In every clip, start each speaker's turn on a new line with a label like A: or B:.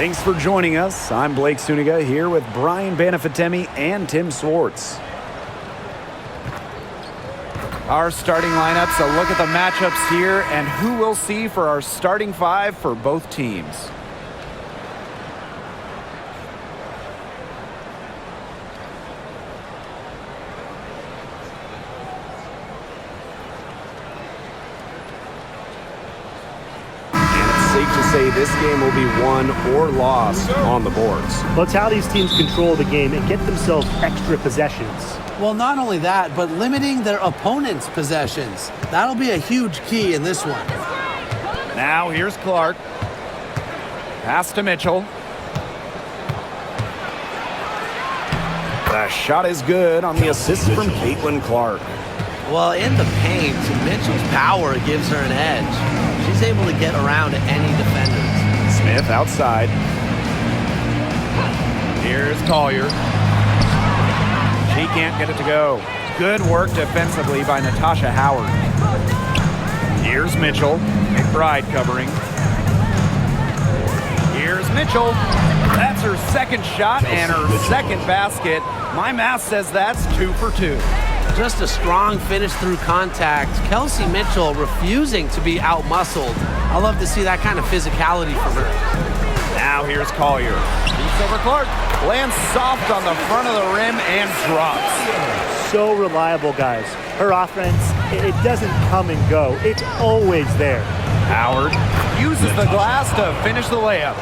A: Thanks for joining us. I'm Blake Suniga here with Brian Banafitemi and Tim Swartz. Our starting lineups, a look at the matchups here and who we'll see for our starting five for both teams.
B: Safe to say this game will be won or lost on the boards.
C: Well, it's how these teams control the game and get themselves extra possessions.
D: Well, not only that, but limiting their opponent's possessions. That'll be a huge key in this one.
A: Now here's Clark. Pass to Mitchell. The shot is good on the assist from CaitlincLark.
D: Well, in the paint, Mitchell's power gives her an edge. She's able to get around any defender.
A: Smith outside. Here's Collier. She can't get it to go. Good work defensively by Natasha Howard. Here's Mitchell. McBride covering. Here's Mitchell. That's her second shot and her second basket. My math says that's 2 for 2.
D: Just a strong finish through contact. Kelsey Mitchell refusing to be out-muscled. I love to see that kind of physicality from her.
A: Now here's Collier. Beats over Clark. Lands soft on the front of the rim and drops.
C: So reliable, guys. Her offense, it doesn't come and go. It's always there.
A: Howard uses the glass to finish the layup.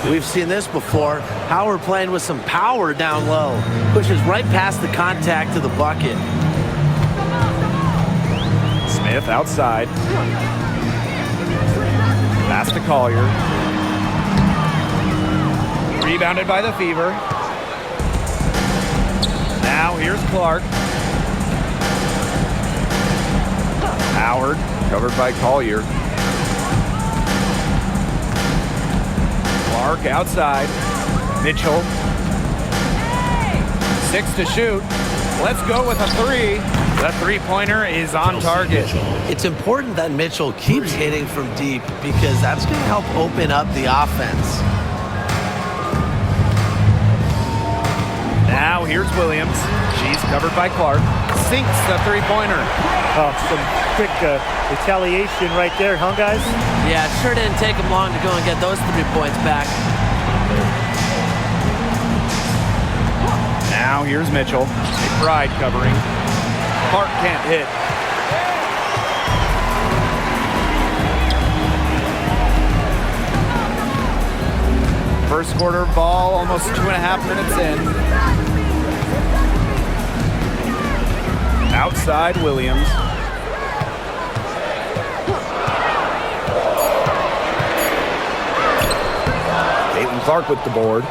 D: We've seen this before. Howard playing with some power down low. Pushes right past the contact to the bucket.
A: Smith outside. Pass to Collier. Rebounded by the Fever. Now here's Clark. Howard covered by Collier. Clark outside. Mitchell. 6 to shoot. Let's go with a 3. The three-pointer is on target.
D: It's important that Mitchell keeps hitting from deep because that's going to help open up the offense.
A: Now here's Williams. She's covered by Clark. Sinks the three-pointer.
C: Oh, some quick retaliation right there, huh, guys?
D: Yeah, it sure didn't take him long to go and get those 3 points back.
A: Now here's Mitchell. McBride covering. Clark can't hit. First quarter ball, almost 2.5 minutes in. Outside Williams. CaitlincLark with the board.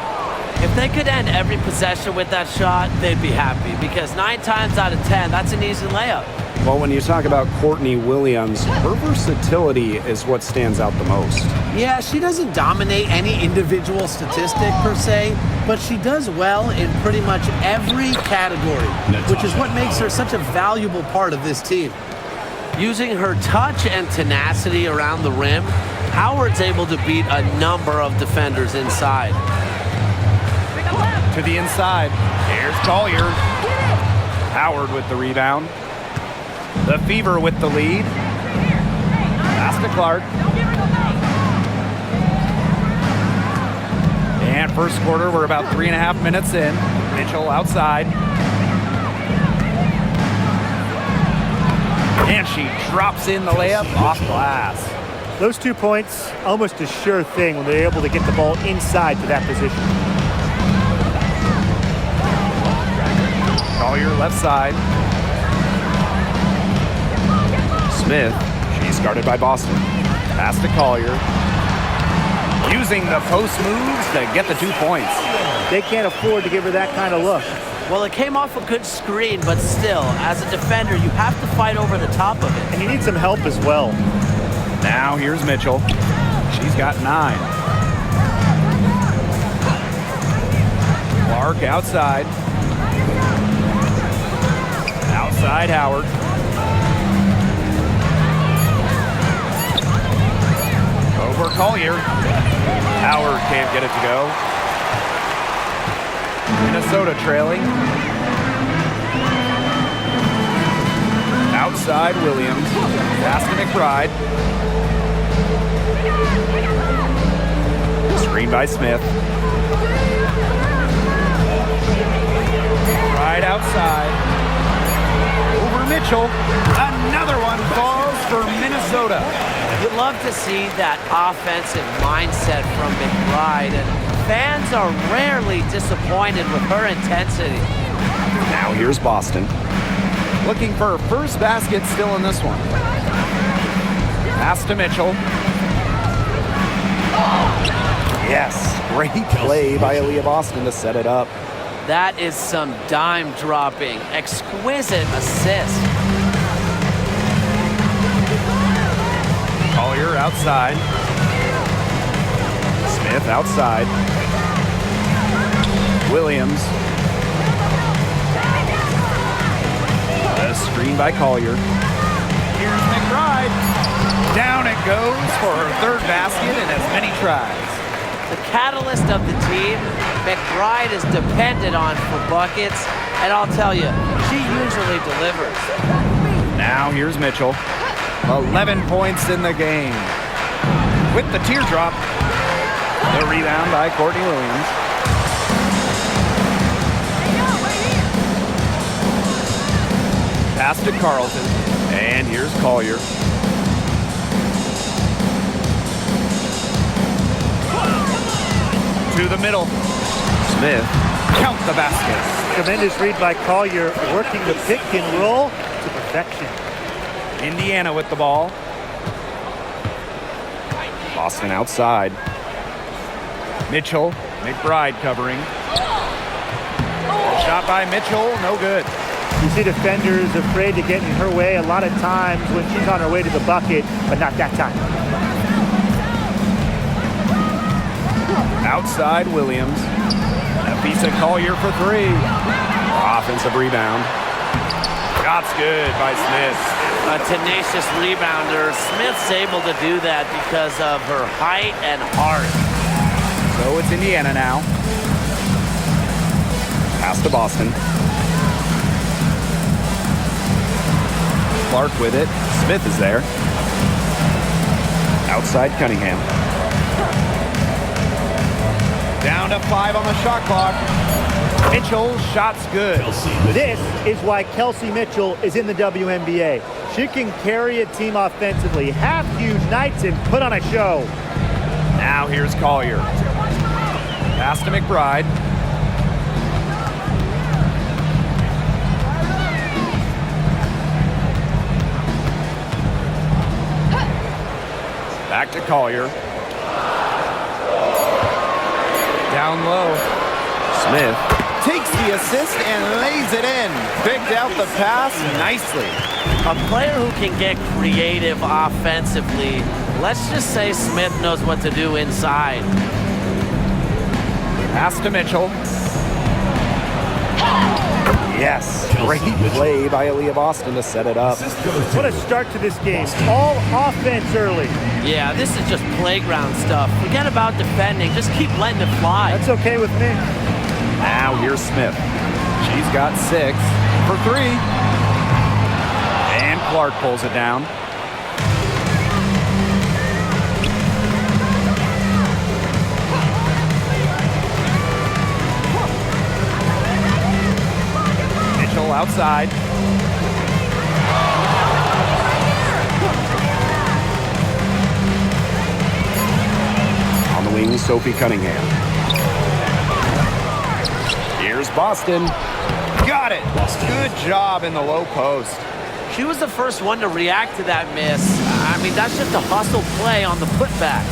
D: If they could end every possession with that shot, they'd be happy because 9 times out of 10, that's an easy layup.
B: Well, when you talk about Courtney Williams, her versatility is what stands out the most.
D: Yeah, she doesn't dominate any individual statistic per se, but she does well in pretty much every category, which is what makes her such a valuable part of this team. Using her touch and tenacity around the rim, Howard's able to beat a number of defenders inside.
A: To the inside. Here's Collier. Howard with the rebound. The Fever with the lead. Pass to Clark. And first quarter, we're about 3.5 minutes in. Mitchell outside. And she drops in the layup off glass.
C: Those 2 points, almost a sure thing when they're able to get the ball inside to that position.
A: Collier left side. Smith. She's guarded by Boston. Pass to Collier. Using the post moves to get the 2 points.
C: They can't afford to give her that kind of look.
D: Well, it came off a good screen, but still, as a defender, you have to fight over the top of it.
C: And you need some help as well.
A: Now here's Mitchell. She's got 9. Clark outside. Outside Howard. over Collier. Howard can't get it to go. Minnesota trailing. Outside Williams. Pass to McBride. Screen by Smith. Right outside. Over Mitchell. Another one falls for Minnesota.
E: You love to see that offensive mindset from McBride, and fans are rarely disappointed with her intensity.
B: Now here's Boston.
A: Looking for her first basket still in this one. Pass to Mitchell.
B: Yes, great play by Aaliyah Boston to set it up.
E: That is some dime dropping, exquisite assist.
A: Collier outside. Smith outside. Williams. A screen by Collier. Here's McBride. Down it goes for her third basket in as many tries.
E: The catalyst of the team, McBride is depended on for buckets, and I'll tell you, she usually delivers.
A: Now here's Mitchell. 11 points in the game. With the teardrop. The rebound by Courtney Williams. Pass to Carlton. And here's Collier. To the middle. Smith. Count the baskets.
C: Tremendous read by Collier, working the pick and roll to perfection.
A: Indiana with the ball.
B: Boston outside.
A: Mitchell. McBride covering. Shot by Mitchell. No good.
C: You see defenders afraid to get in her way a lot of times when she's on her way to the bucket, but not that time.
A: Outside Williams. A piece of Collier for three.
B: Offensive rebound.
A: Shot's good by Smith.
E: A tenacious rebounder. Smith's able to do that because of her height and heart.
A: So it's Indiana now.
B: Pass to Boston.
A: Clark with it.
B: Smith is there. Outside Cunningham.
A: Down to 5 on the shot clock. Mitchell's shot's good.
C: This is why Kelsey Mitchell is in the WNBA. She can carry a team offensively, have huge nights, and put on a show.
A: Now here's Collier. Pass to McBride. Back to Collier. Down low.
B: Smith.
A: Takes the assist and lays it in. Picked out the pass nicely.
E: A player who can get creative offensively. Let's just say Smith knows what to do inside.
A: Pass to Mitchell.
B: Yes, great play by Aaliyah Boston to set it up.
C: What a start to this game. All offense early.
E: Yeah, this is just playground stuff. Forget about defending. Just keep letting it fly.
C: That's okay with me.
A: Now here's Smith. She's got 6 for 3. And Clark pulls it down. Mitchell outside.
B: On the wing, Sophie Cunningham. Here's Boston.
A: Got it. Good job in the low post.
E: She was the first one to react to that miss. I mean, that's just a hustle play on the putback.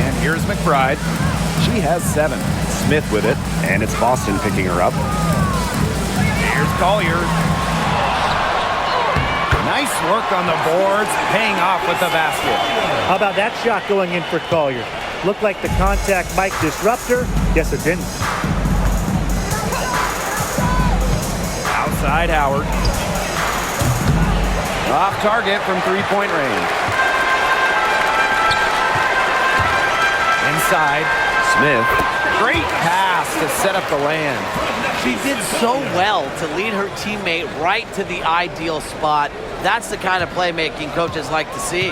A: And here's McBride. She has 7.
B: Smith with it, and it's Boston picking her up.
A: Here's Collier. Nice work on the boards, paying off with the basket.
C: How about that shot going in for Collier? Looked like the contact might disrupt her. Guess it didn't.
A: Outside Howard. Off target from three-point range. Inside.
B: Smith.
A: Great pass to set up the land.
E: She did so well to lead her teammate right to the ideal spot. That's the kind of playmaking coaches like to see.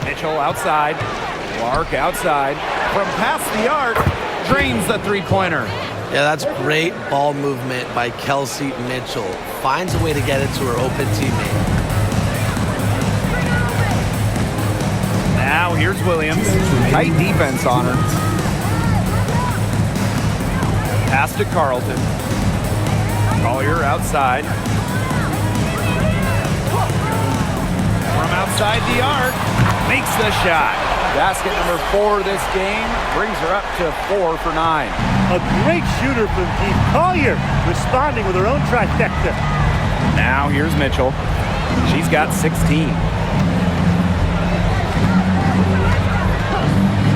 A: Mitchell outside. Clark outside. From past the arc, drains the three-pointer.
D: Yeah, that's great ball movement by Kelsey Mitchell. Finds a way to get it to her open teammate.
A: Now here's Williams. Tight defense on her. Pass to Carlton. Collier outside. From outside the arc, makes the shot. Basket number 4 this game brings her up to 4 for 9.
C: A great shooter from deep. Collier responding with her own trifecta.
A: Now here's Mitchell. She's got 16.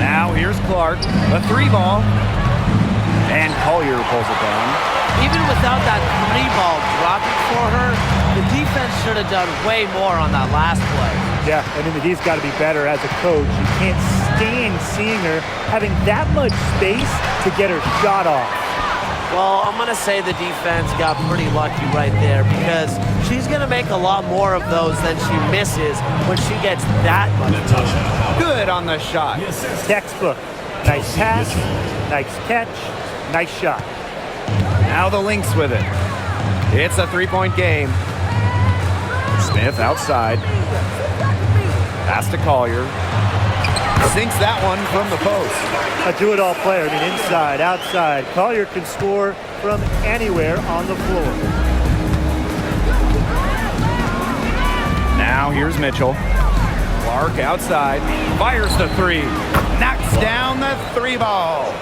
A: Now here's Clark. A 3-ball. And Collier pulls it down.
E: Even without that 3-ball dropping for her, the defense should have done way more on that last play.
C: Yeah, I mean, the D's got to be better as a coach. You can't stand seeing her having that much space to get her shot off.
E: Well, I'm going to say the defense got pretty lucky right there because she's going to make a lot more of those than she misses when she gets that much.
A: Good on the shot.
C: Textbook. Nice pass, nice catch, nice shot.
A: Now the Lynx with it. It's a 3-point game. Smith outside. Pass to Collier. Sinks that one from the post.
C: A do-it-all player. I mean, inside, outside. Collier can score from anywhere on the floor.
A: Now here's Mitchell. Clark outside. Fires the 3. Knocks down the 3-ball.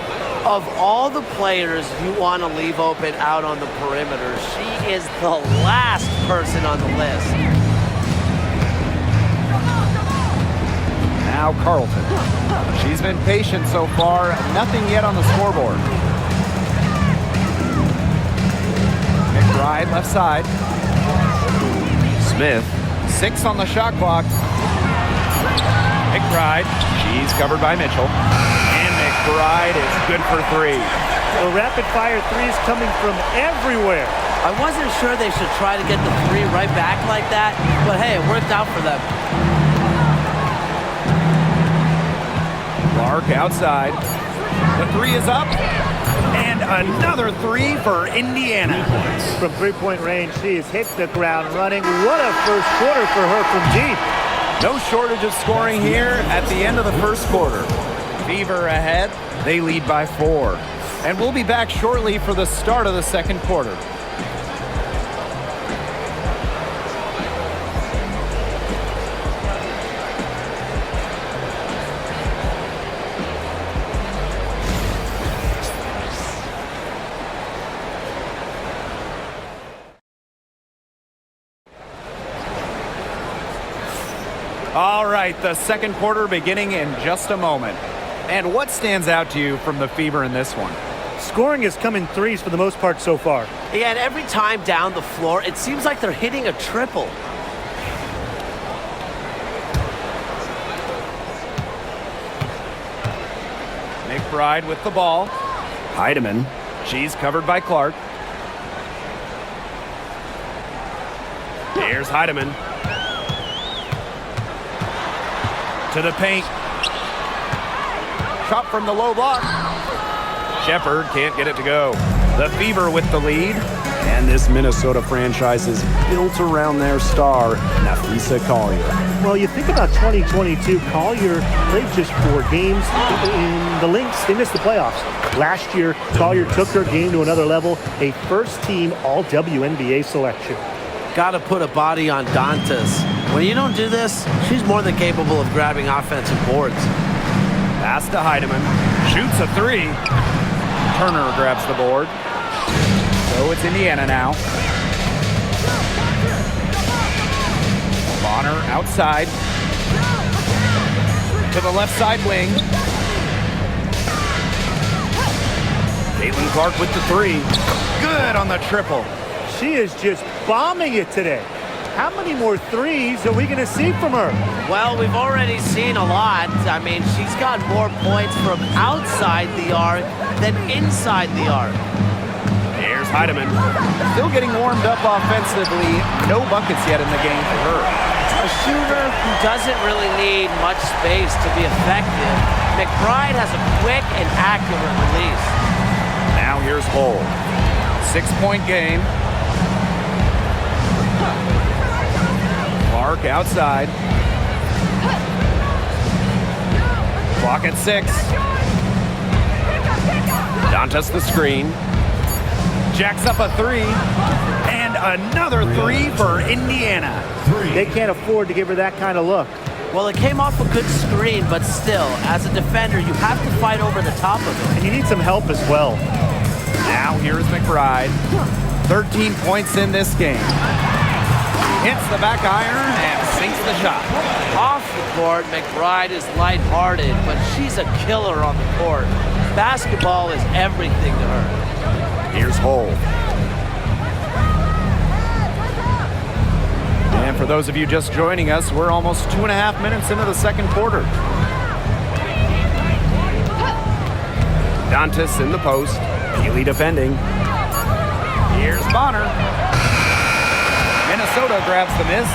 E: Of all the players you want to leave open out on the perimeter, she is the last person on the list.
A: Now Carlton. She's been patient so far. Nothing yet on the scoreboard. McBride left side.
B: Smith.
A: 6 on the shot clock. McBride. She's covered by Mitchell. And McBride is good for 3.
C: The rapid-fire threes coming from everywhere.
E: I wasn't sure they should try to get the 3 right back like that, but hey, it worked out for them.
A: Clark outside. The 3 is up. And another 3 for Indiana.
C: From three-point range, she has hit the ground running. What a first quarter for her from deep.
A: No shortage of scoring here at the end of the first quarter. Fever ahead. They lead by 4. And we'll be back shortly for the start of the second quarter. All right, the second quarter beginning in just a moment. And what stands out to you from the Fever in this one?
C: Scoring has come in threes for the most part so far.
E: Yeah, and every time down the floor, it seems like they're hitting a triple.
A: McBride with the ball. Heidemann. She's covered by Clark. Here's Heidemann. To the paint. Shot from the low block. Shepard can't get it to go. The Fever with the lead.
B: And this Minnesota franchise is built around their star, Napheesa Collier.
C: Well, you think about 2022, Collier played just 4 games in the Lynx. They missed the playoffs. Last year, Collier took her game to another level, a first-team All-WNBA selection.
E: Got to put a body on Dantas. When you don't do this, she's more than capable of grabbing offensive boards.
A: Pass to Heidemann. Shoots a 3. Turner grabs the board. So it's Indiana now. Bonner outside. To the left side wing. Caitlin Clark with the 3. Good on the triple.
C: She is just bombing it today. How many more threes are we going to see from her?
E: Well, we've already seen a lot. I mean, she's got more points from outside the arc than inside the arc.
A: Here's Heidemann. Still getting warmed up offensively. No buckets yet in the game for her.
E: A shooter who doesn't really need much space to be effective. McBride has a quick and accurate release.
A: Now here's Hull. 6-point game. Clark outside. Clock at 6. Dantas the screen. Jacks up a 3. And another 3 for Indiana.
C: They can't afford to give her that kind of look.
E: Well, it came off a good screen, but still, as a defender, you have to fight over the top of it.
C: And you need some help as well.
A: Now here's McBride. 13 points in this game. Hits the back iron and sinks the shot.
E: Off the court, McBride is lighthearted, but she's a killer on the court. Basketball is everything to her.
A: Here's Hull. And for those of you just joining us, we're almost 2.5 minutes into the second quarter. Dantas in the post. Healy defending. Here's Bonner. Minnesota grabs the miss.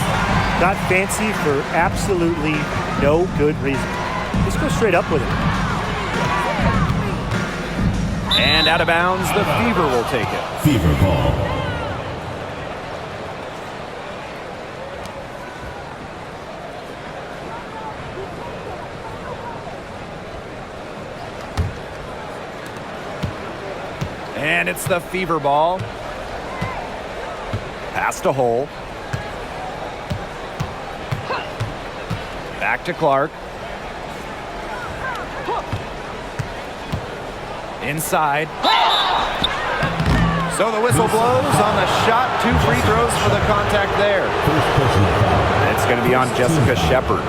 C: Got fancy for absolutely no good reason. Just go straight up with it.
A: And out of bounds, the Fever will take it.
F: Fever ball.
A: And it's the Fever ball. Pass to Hull. Back to Clark. Inside. So the whistle blows on the shot. 2 free throws for the contact there. It's going to be on Jessica Shepard.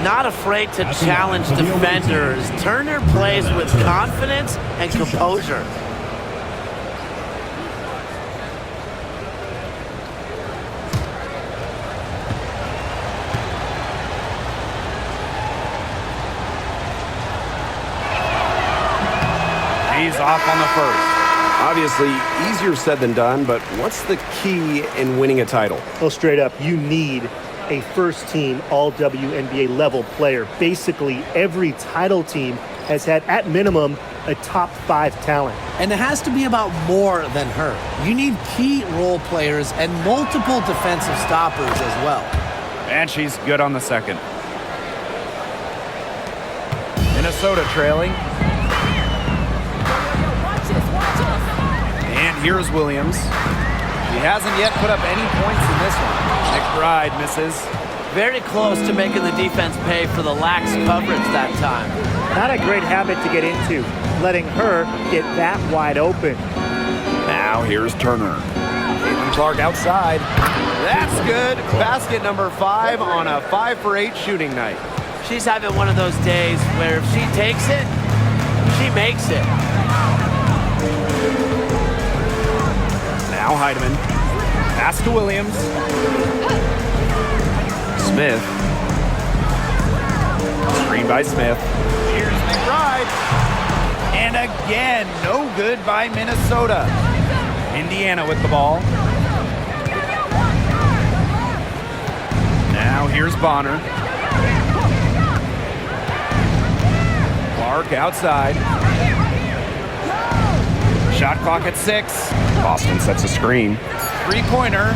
E: Not afraid to challenge defenders. Turner plays with confidence and composure.
A: He's off on the first.
B: Obviously, easier said than done, but what's the key in winning a title?
C: Well, straight up, you need a first-team all-WNBA level player. Basically, every title team has had, at minimum, a top 5 talent.
D: And it has to be about more than her. You need key role players and multiple defensive stoppers as well.
A: And she's good on the second. Minnesota trailing. And here's Williams. She hasn't yet put up any points in this one. McBride misses.
E: Very close to making the defense pay for the lax coverage that time.
C: Not a great habit to get into, letting her get that wide open.
A: Now here's Turner. Clark outside. That's good. Basket number 5 on a 5 for 8 shooting night.
E: She's having one of those days where if she takes it, she makes it.
A: Now Heidemann. Pass to Williams. Smith. Screen by Smith. Here's McBride. And again, no good by Minnesota. Indiana with the ball. Now here's Bonner. Clark outside. Shot clock at 6. Boston sets a screen. 3-pointer.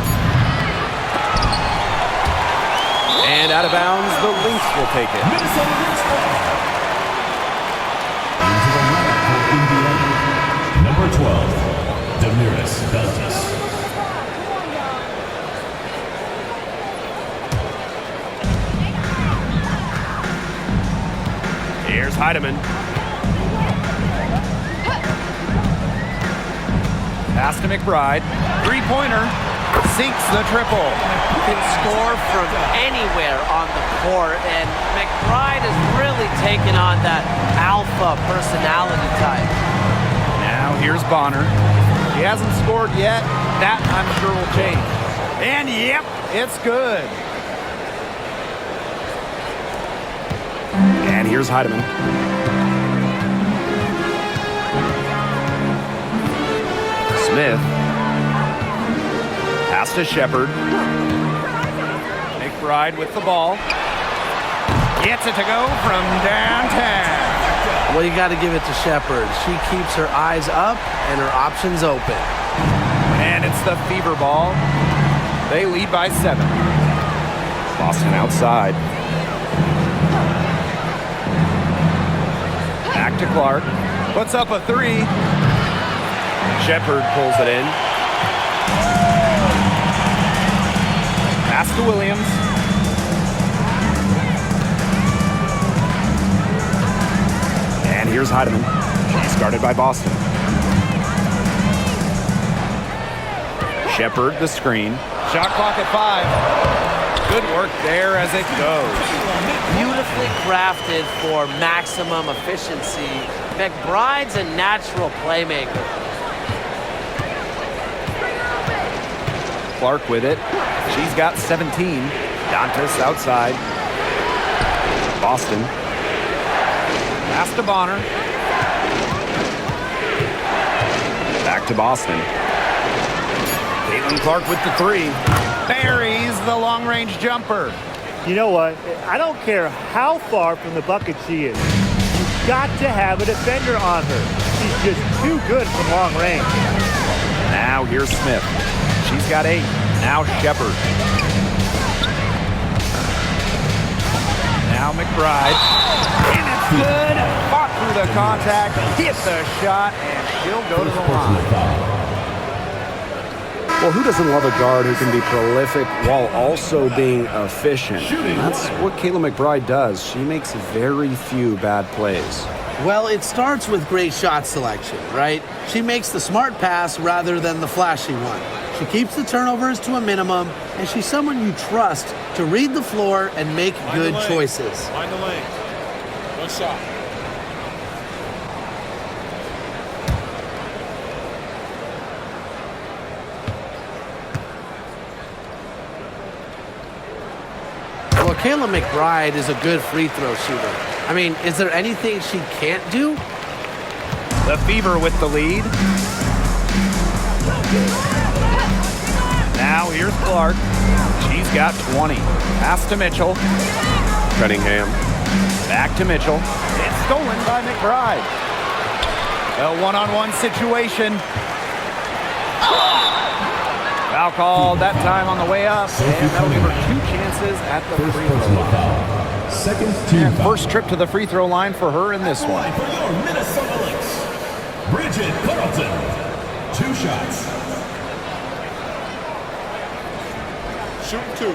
A: And out of bounds, the Lynx will take it.
F: Minnesota Lynx into the lineup for Indiana. Number 12, Damiris Beltis.
A: Here's Heidemann. Pass to McBride. 3-pointer. Sinks the triple.
E: You can score from anywhere on the court, and McBride has really taken on that alpha personality type.
A: Now here's Bonner. She hasn't scored yet. That, I'm sure, will change. And, yep, it's good.
B: And here's Heidemann.
A: Smith. Pass to Shepard. McBride with the ball. Gets it to go from downtown.
D: Well, you got to give it to Shepard. She keeps her eyes up and her options open.
A: And it's the fever ball. They lead by 7.
B: Boston outside.
A: Back to Clark. Puts up a 3. Shepard pulls it in. Pass to Williams.
B: And here's Heidemann. She's guarded by Boston.
A: Shepard, the screen. Shot clock at 5. Good work there as it goes.
E: Beautifully crafted for maximum efficiency. McBride's a natural playmaker.
A: Clark with it. She's got 17. Dantas outside.
B: Boston.
A: Pass to Bonner.
B: Back to Boston.
A: Caitlin Clark with the 3. Buries the long-range jumper.
C: You know what? I don't care how far from the bucket she is. You've got to have a defender on her. She's just too good from long range.
A: Now here's Smith. She's got 8. Now Shepard. Now McBride. And it's good. Fought through the contact. Hit the shot. And she'll go to the line.
B: Well, who doesn't love a guard who can be prolific while also being efficient? That's what Kayla McBride does. She makes very few bad plays.
D: Well, it starts with great shot selection, right? She makes the smart pass rather than the flashy one. She keeps the turnovers to a minimum, and she's someone you trust to read the floor and make good choices.
G: Find the lane. Good shot.
D: Well, Kayla McBride is a good free throw shooter. I mean, is there anything she can't do?
A: The Fever with the lead. Now here's Clark. She's got 20. Pass to Mitchell.
B: Cunningham.
A: Back to Mitchell. It's stolen by McBride. A one-on-one situation. Foul called that time on the way up. And that'll give her 2 chances at the free throw line.
F: Second team foul.
A: First trip to the free throw line for her in this one.
F: For your Minnesota Lynx, Bridget Carlton. 2 shots.
G: Shoot 2.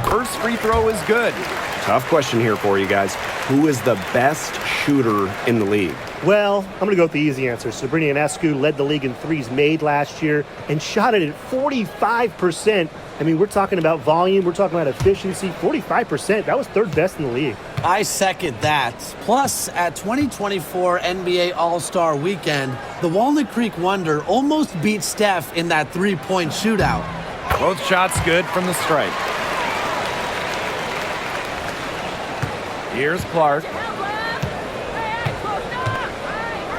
A: First free throw is good.
B: Tough question here for you guys. Who is the best shooter in the league?
C: Well, I'm going to go with the easy answer. Sabrina Ionescu led the league in threes made last year and shot it at 45%. I mean, we're talking about volume. We're talking about efficiency. 45%. That was 3rd best in the league.
D: I second that. Plus, at 2024 NBA All-Star Weekend, the Walnut Creek Wonder almost beat Steph in that 3-point shootout.
A: Both shots good from the stripe. Here's Clark.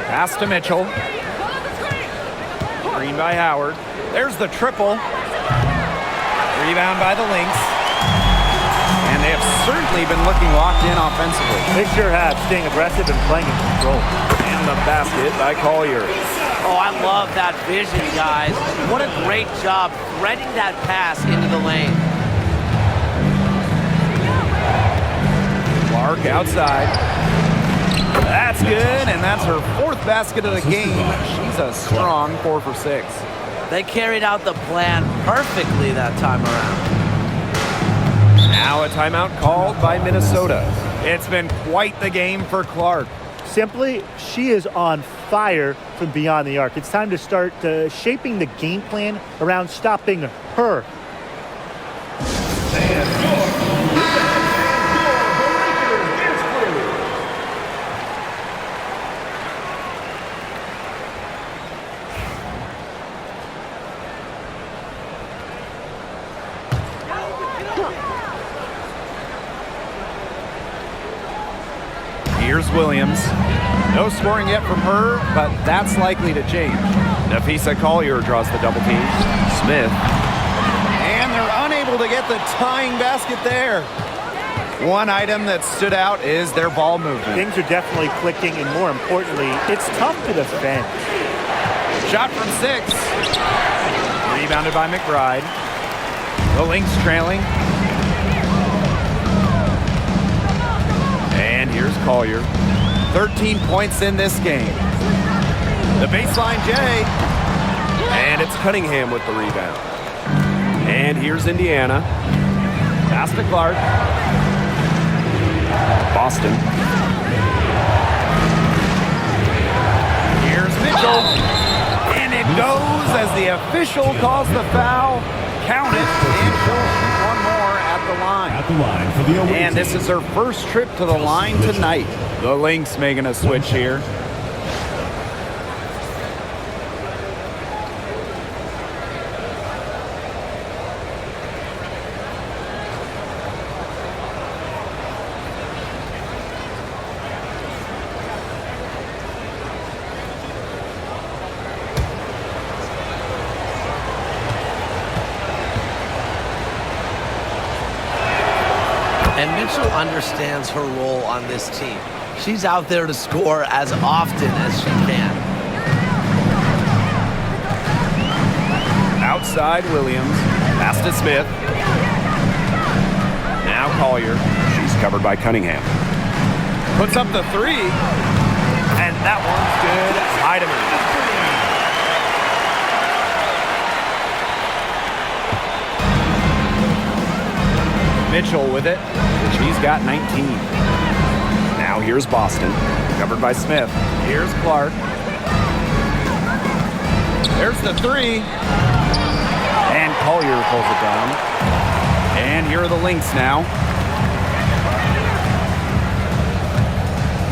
A: Pass to Mitchell. Green by Howard. There's the triple. Rebound by the Lynx. And they have certainly been looking locked in offensively.
C: They sure have, staying aggressive and playing in control.
A: And the basket by Collier.
E: Oh, I love that vision, guys. What a great job threading that pass into the lane.
A: Clark outside. That's good, and that's her 4th basket of the game. She's a strong 4 for 6.
E: They carried out the plan perfectly that time around.
A: Now a timeout called by Minnesota. It's been quite the game for Clark.
C: Simply, she is on fire from beyond the arc. It's time to start shaping the game plan around stopping her.
A: Here's Williams. No scoring yet from her, but that's likely to change. Nafisa Collier draws the double team. Smith. And they're unable to get the tying basket there. One item that stood out is their ball movement.
C: Things are definitely clicking, and more importantly, it's tough to defend.
A: Shot from 6. Rebounded by McBride. The Lynx trailing. And here's Collier. 13 points in this game. The baseline J. And it's Cunningham with the rebound. And here's Indiana. Pass to Clark. Boston. Here's Mitchell. And it goes as the official calls the foul. Count it. And she'll shoot one more at the line.
F: At the line for the away
A: And this
F: team.
A: is her first trip to the line tonight. The Lynx making a switch here.
E: And Mitchell understands her role on this team. She's out there to score as often as she can.
A: Outside Williams. Pass to Smith. Now Collier. She's covered by Cunningham. Puts up the 3. And that one's good. Heidemann. Mitchell with it. She's got 19. Now here's Boston. Covered by Smith. Here's Clark. There's the 3. And Collier pulls it down. And here are the Lynx now.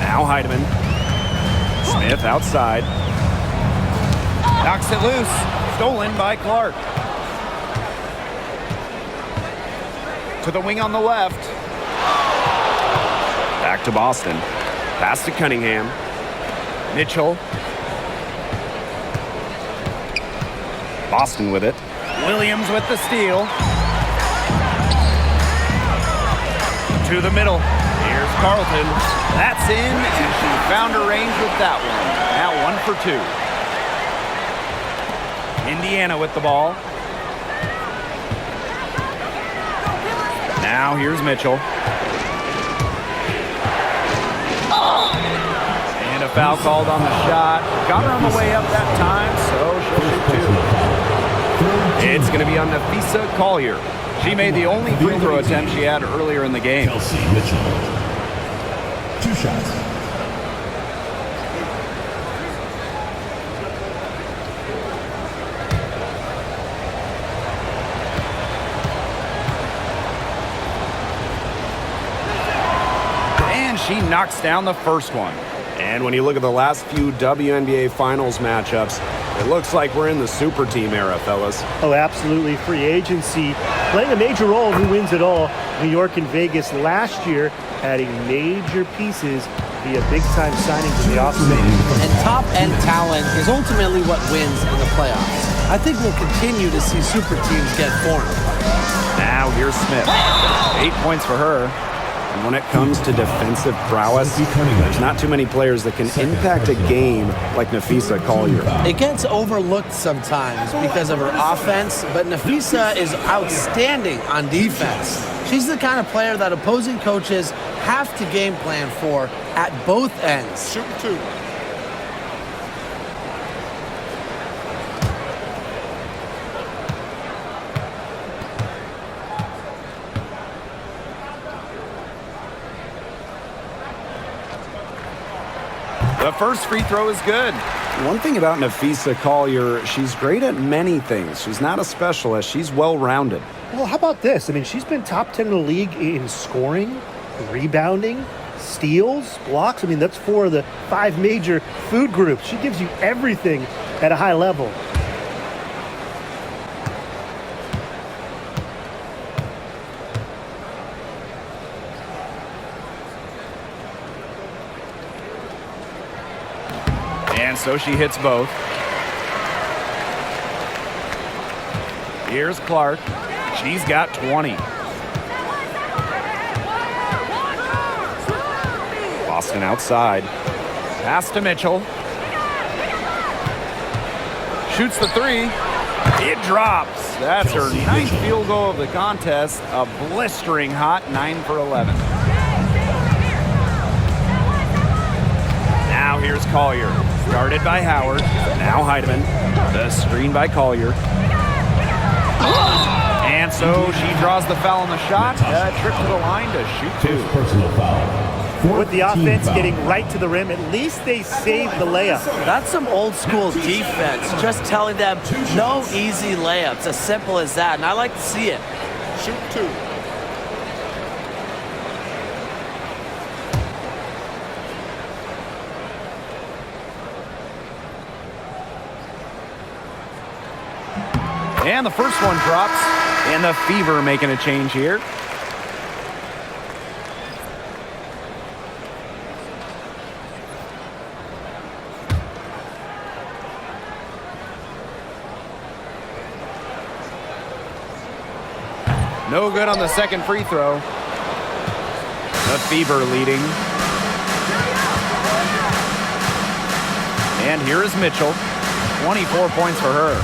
A: Now Heidemann. Smith outside. Knocks it loose. Stolen by Clark. To the wing on the left. Back to Boston. Pass to Cunningham. Mitchell. Boston with it. Williams with the steal. To the middle. Here's Carlton. That's in, and she found her range with that one. Now 1 for 2. Indiana with the ball. Now here's Mitchell. And a foul called on the shot. Got her on the way up that time, so she'll shoot 2. It's going to be on Nafisa Collier. She made the only free throw attempt she had earlier in the game.
F: Kelsey Mitchell. 2 shots.
A: And she knocks down the first one.
B: And when you look at the last few WNBA Finals matchups, it looks like we're in the super team era, fellas.
C: Oh, absolutely. Free agency playing a major role in who wins it all. New York and Vegas last year adding major pieces via big-time signings in the offseason.
D: And top-end talent is ultimately what wins in the playoffs. I think we'll continue to see super teams get formed.
A: Now here's Smith. 8 points for her.
B: And when it comes to defensive prowess, there's not too many players that can impact a game like Nafisa Collier.
D: It gets overlooked sometimes because of her offense, but Nafisa is outstanding on defense. She's the kind of player that opposing coaches have to game plan for at both ends.
G: Shooting 2.
A: The first free throw is good.
B: One thing about Napheesa Collier, she's great at many things. She's not a specialist. She's well-rounded.
C: Well, how about this? I mean, she's been top 10 in the league in scoring, rebounding, steals, blocks. I mean, that's 4 of the 5 major food groups. She gives you everything at a high level.
A: And so she hits both. Here's Clark. She's got 20. Boston outside. Pass to Mitchell. Shoots the 3. It drops. That's her 9th field goal of the contest. A blistering hot 9 for 11. Now here's Collier. Guarded by Howard. Now Heidemann. The screen by Collier. And so she draws the foul on the shot. Trip to the line to shoot 2.
F: Personal foul.
C: With the offense getting right to the rim, at least they saved the layup.
E: That's some old school defense. Just telling them no easy layups. As simple as that. And I like to see it.
G: Shoot 2.
A: And the first one drops. And the Fever making a change here. No good on the second free throw. The Fever leading. And here is Mitchell. 24 points for her.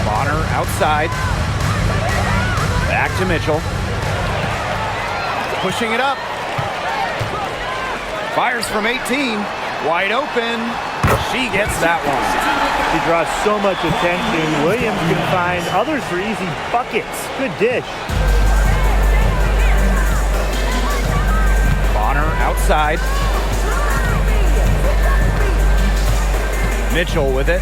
A: Bonner outside. Back to Mitchell. Pushing it up. Fires from 18. Wide open. She gets that one.
C: She draws so much attention. Williams can find others for easy buckets. Good dish.
A: Bonner outside. Mitchell with it.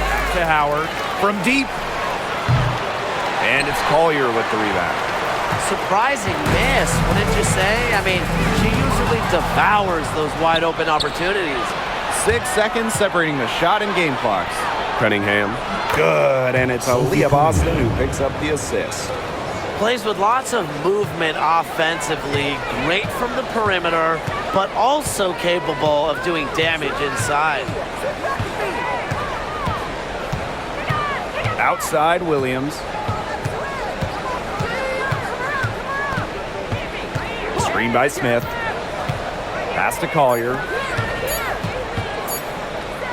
A: Back to Howard from deep. And it's Collier with the rebound.
E: Surprising miss, wouldn't you say? I mean, she usually devours those wide open opportunities.
A: 6 seconds separating the shot and game clocks. Cunningham. Good. And it's Aaliyah Boston who picks up the assist.
E: Plays with lots of movement offensively, great from the perimeter, but also capable of doing damage inside.
A: Outside Williams. Screen by Smith. Pass to Collier.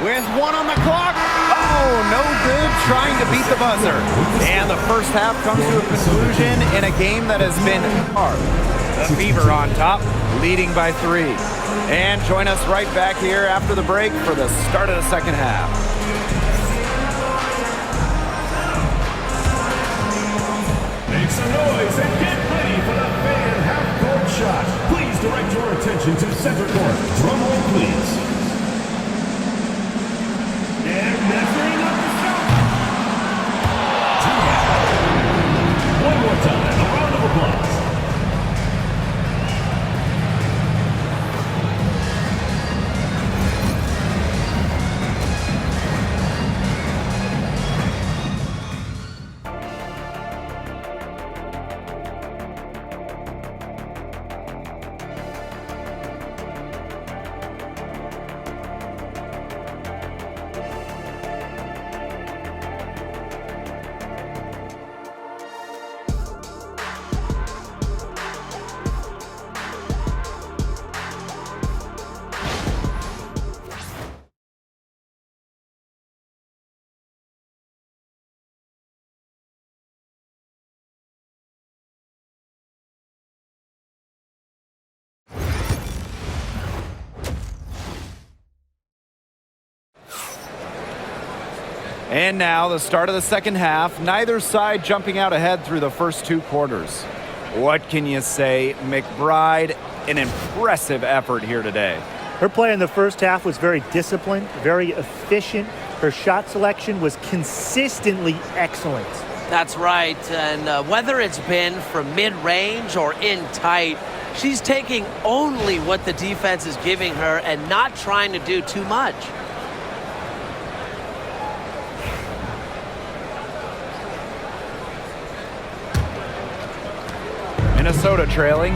A: With 1 on the clock. Oh, no good trying to beat the buzzer. And the first half comes to a conclusion in a game that has been hard. The Fever on top, leading by 3. And join us right back here after the break for the start of the second half.
F: Make some noise and get ready for the fan half-court shot. Please direct your attention to center court. Drum roll, please. And measuring up the shot. One more time, a round of applause.
A: And now the start of the second half. Neither side jumping out ahead through the first 2 quarters. What can you say? McBride, an impressive effort here today.
C: Her play in the first half was very disciplined, very efficient. Her shot selection was consistently excellent.
E: That's right, and whether it's been from mid-range or in tight, she's taking only what the defense is giving her and not trying to do too much.
A: Minnesota trailing.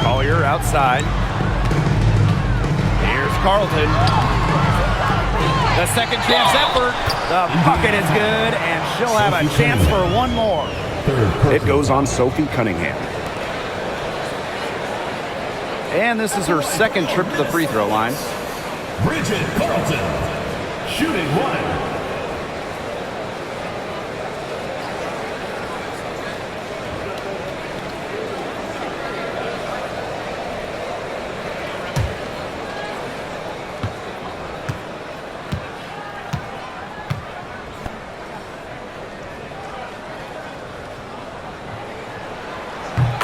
A: Collier outside. Here's Carlton. The second chance effort. The bucket is good, and she'll have a chance for one more.
B: It goes on Sophie Cunningham.
A: And this is her second trip to the free throw line.
F: Bridget Carlton, shooting one.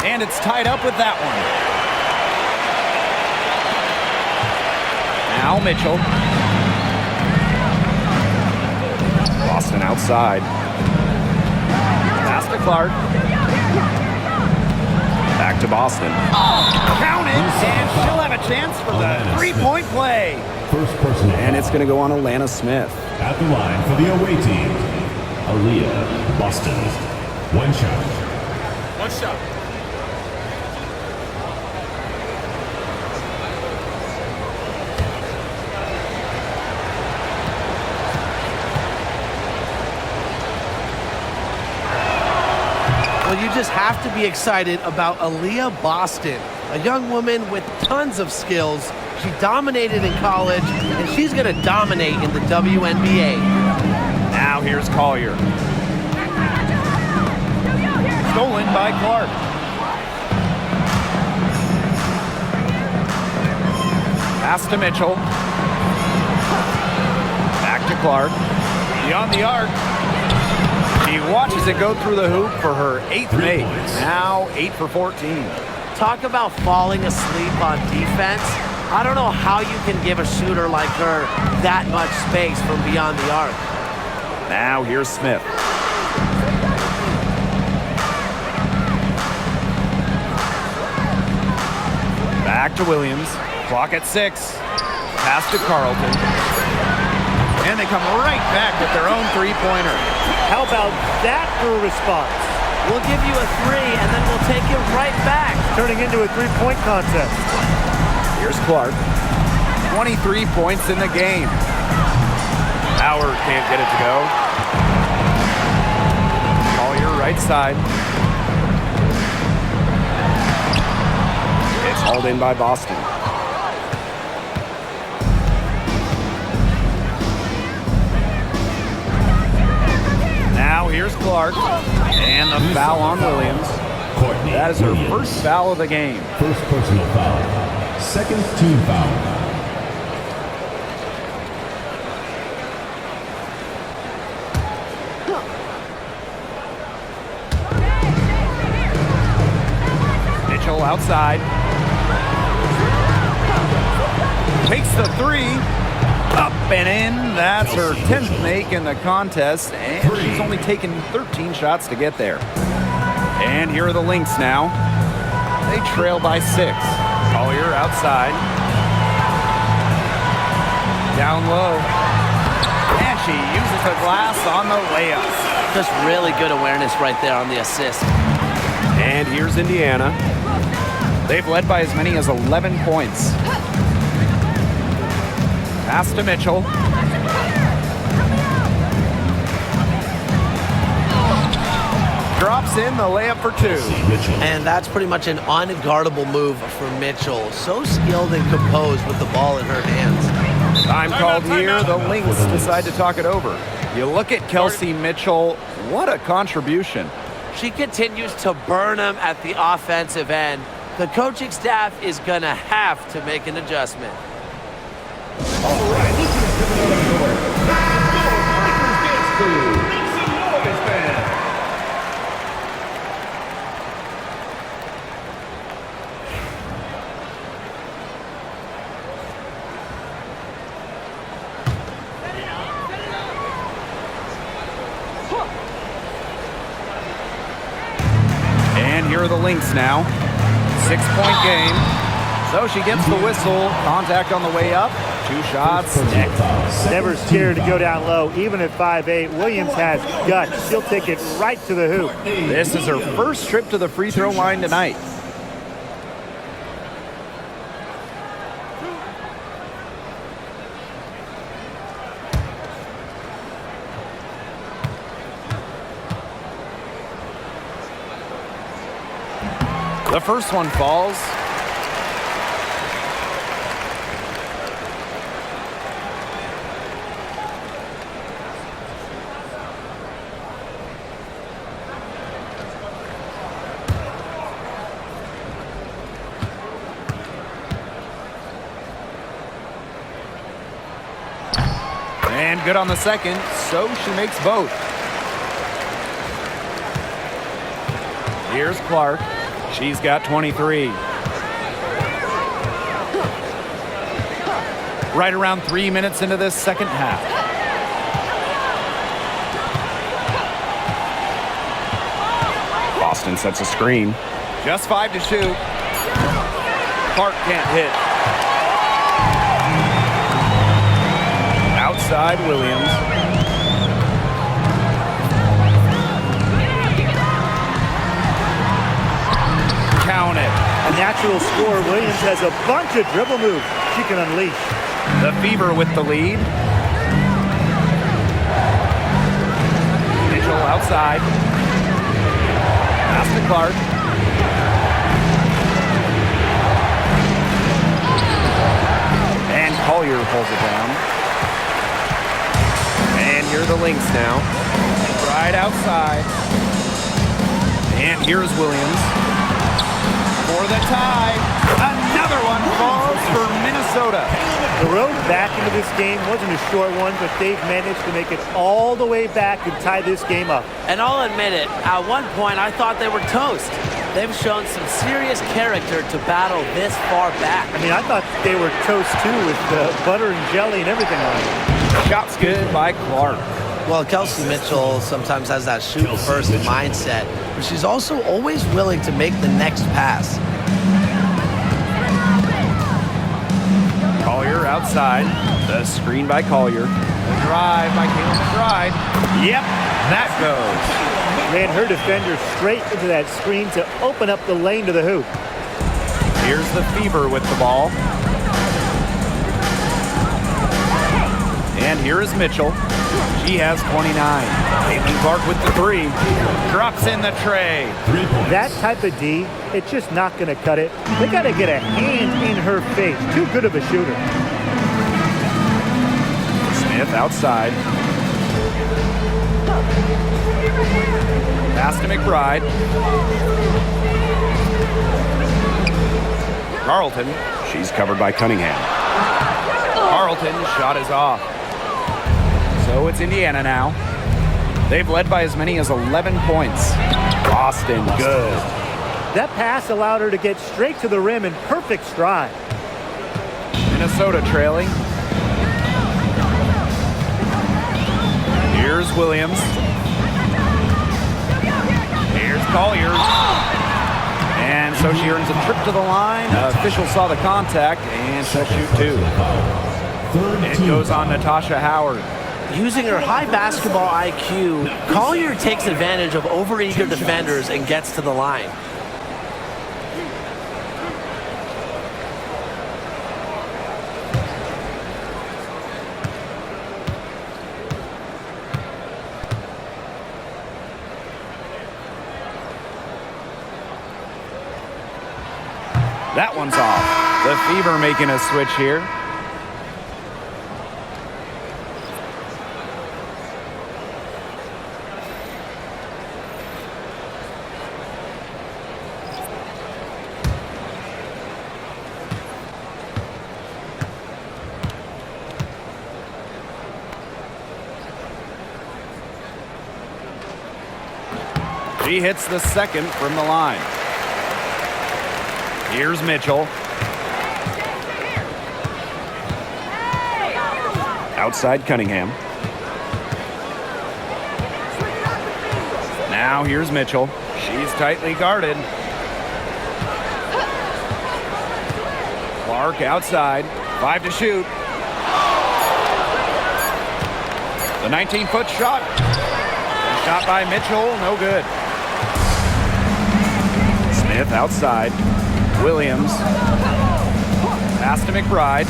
A: And it's tied up with that one. Now Mitchell. Boston outside. Pass to Clark. Back to Boston. Count it, and she'll have a chance for the three-point play.
F: First personal.
B: And it's going to go on Alana Smith.
F: At the line for the away team, Aaliyah, Boston. One shot.
G: One shot.
D: Well, you just have to be excited about Aaliyah Boston, a young woman with tons of skills. She dominated in college, and she's going to dominate in the WNBA.
A: Now here's Collier. Stolen by Clark. Pass to Mitchell. Back to Clark. Beyond the arc. She watches it go through the hoop for her 8th make. Now 8 for 14.
E: Talk about falling asleep on defense. I don't know how you can give a shooter like her that much space from beyond the arc.
A: Now here's Smith. Back to Williams. Clock at 6. Pass to Carlton. And they come right back with their own three-pointer.
C: How about that for a response?
E: We'll give you a 3, and then we'll take it right back.
C: Turning into a three-point contest.
A: Here's Clark. 23 points in the game. Howard can't get it to go. Collier right side.
B: It's hauled in by Boston.
A: Now here's Clark. And the foul on Williams. That is her first foul of the game.
F: First personal foul. Second team foul.
A: Mitchell outside. Takes the 3. Up and in. That's her 10th make in the contest, and she's only taken 13 shots to get there. And here are the Lynx now. They trail by 6. Collier outside. Down low. And she uses the glass on the layup.
E: Just really good awareness right there on the assist.
A: And here's Indiana. They've led by as many as 11 points. Pass to Mitchell. Drops in the layup for 2.
D: And that's pretty much an unguardable move for Mitchell. So skilled and composed with the ball in her hands.
A: Time called here. The Lynx decide to talk it over. You look at Kelsey Mitchell. What a contribution.
E: She continues to burn them at the offensive end. The coaching staff is going to have to make an adjustment.
F: All right, listen to the court. Make some noise, fans.
A: here are the Lynx now. 6-point game. So she gets the whistle. Contact on the way up. 2 shots. Next.
C: Never scared to go down low, even at 5'8". Williams has guts. She'll take it right to the hoop.
A: This is her first trip to the free throw line tonight. The first one falls. And good on the second, so she makes both. Here's Clark. She's got 23. Right around 3 minutes into this second half. Boston sets a screen. Just 5 to shoot. Clark can't hit. Outside Williams. Count it.
C: A natural scorer, Williams has a bunch of dribble moves she can unleash.
A: The Fever with the lead. Mitchell outside. Pass to Clark. And Collier pulls it down. And here are the Lynx now. Right outside. And here's Williams. For the tie. Another one falls for Minnesota.
C: The road back into this game wasn't a short one, but they've managed to make it all the way back and tie this game up.
E: And I'll admit it, at one point I thought they were toast. They've shown some serious character to battle this far back.
C: I mean, I thought they were toast too with butter and jelly and everything on it.
A: Shots good by Clark.
D: Well, Kelsey Mitchell sometimes has that shoot-first mindset, but she's also always willing to make the next pass.
A: Collier outside. The screen by Collier. The drive by Caitlin McBride. Yep, that goes.
C: Ran her defender straight into that screen to open up the lane to the hoop.
A: Here's the Fever with the ball. And here is Mitchell. She has 29. Caitlin Clark with the 3. Drops in the tray.
C: That type of D, it's just not going to cut it. They got to get a hand in her face. Too good of a shooter.
A: Smith outside. Pass to McBride. Carlton. She's covered by Cunningham. Carlton shot is off. So it's Indiana now. They've led by as many as 11 points. Boston, good.
C: That pass allowed her to get straight to the rim in perfect stride.
A: Minnesota trailing. Here's Williams. Here's Collier. And so she earns a trip to the line. Official saw the contact, and she'll shoot 2. It goes on Natasha Howard.
E: Using her high basketball IQ, Collier takes advantage of overeager defenders and gets to the line.
A: That one's off. The Fever making a switch here. She hits the second from the line. Here's Mitchell. Outside Cunningham. Now here's Mitchell. She's tightly guarded. Clark outside. 5 to shoot. The 19-foot shot. Shot by Mitchell, no good. Smith outside. Williams. Pass to McBride.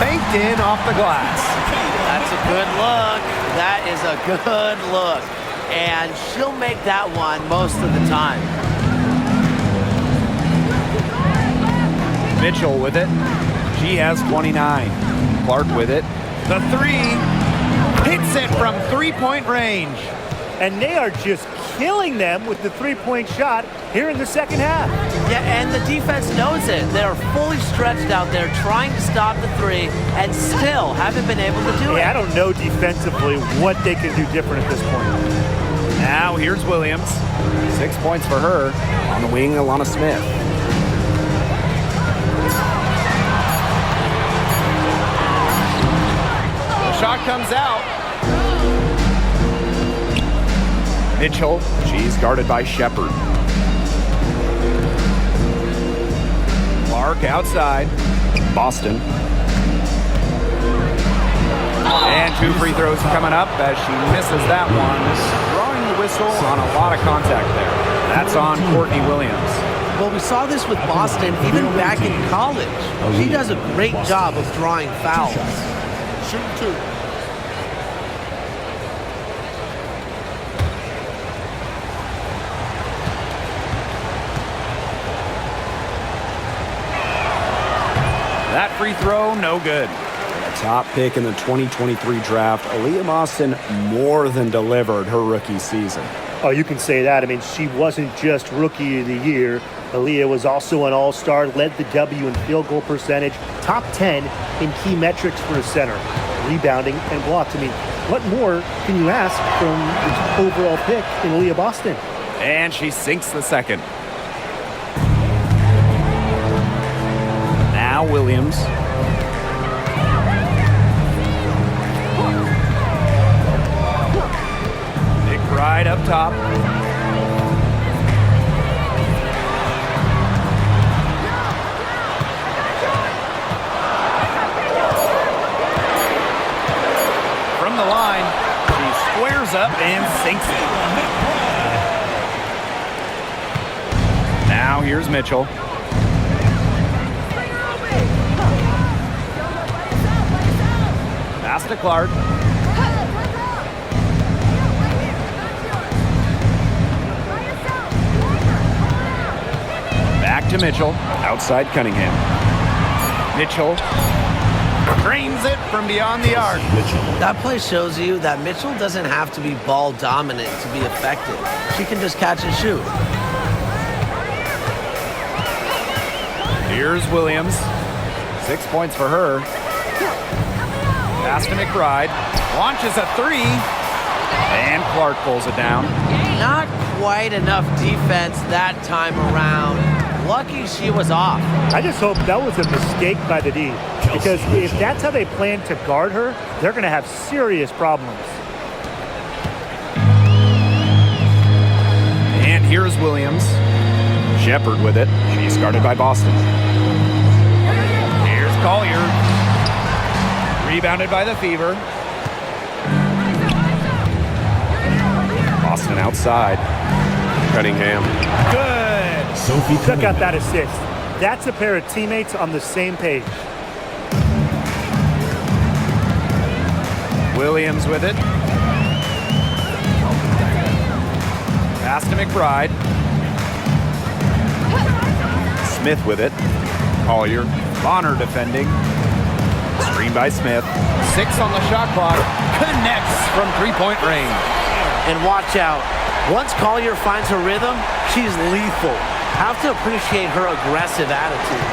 A: Faked in off the glass.
E: That's a good look. That is a good look. And she'll make that one most of the time.
A: Mitchell with it. She has 29. Clark with it. The three. Hits it from three-point range.
C: And they are just killing them with the three-point shot here in the second half.
E: Yeah, and the defense knows it. They're fully stretched out there trying to stop the three and still haven't been able to do it.
C: I don't know defensively what they can do different at this point.
A: Now here's Williams. 6 points for her.
B: On the wing, Alana Smith.
A: The shot comes out. Mitchell, she's guarded by Shepard. Clark outside. Boston. And 2 free throws coming up as she misses that one. Drawing the whistle on a lot of contact there. That's on Courtney Williams.
E: Well, we saw this with Boston even back in college. She does a great job of drawing fouls.
G: Shooting 2.
A: That free throw, no good.
B: Top pick in the 2023 draft, Aaliyah Austin more than delivered her rookie season.
C: Oh, you can say that. I mean, she wasn't just Rookie of the Year. Aaliyah was also an all-star, led the W in field goal percentage, top 10 in key metrics for a center, rebounding and blocks. I mean, what more can you ask from the overall pick in Aaliyah Boston?
A: And she sinks the second. Now Williams. Right up top. From the line, she squares up and sinks it. Now here's Mitchell. Pass to Clark. Back to Mitchell, outside Cunningham. Mitchell frames it from beyond the arc.
E: That play shows you that Mitchell doesn't have to be ball dominant to be effective. She can just catch and shoot.
A: Here's Williams. 6 points for her. Pass to McBride. Launches a three. And Clark pulls it down.
E: Not quite enough defense that time around. Lucky she was off.
C: I just hope that was a mistake by the D, because if that's how they plan to guard her, they're going to have serious problems.
A: And here's Williams. Shepard with it. She's guarded by Boston. Here's Collier. Rebounded by the Fever. Boston outside. Cunningham. Good.
C: Check out that assist. That's a pair of teammates on the same page.
A: Williams with it. Pass to McBride. Smith with it. Collier. Bonner defending. Screen by Smith. 6 on the shot clock. Connects from three-point range.
E: And watch out. Once Collier finds her rhythm, she's lethal. Have to appreciate her aggressive attitude.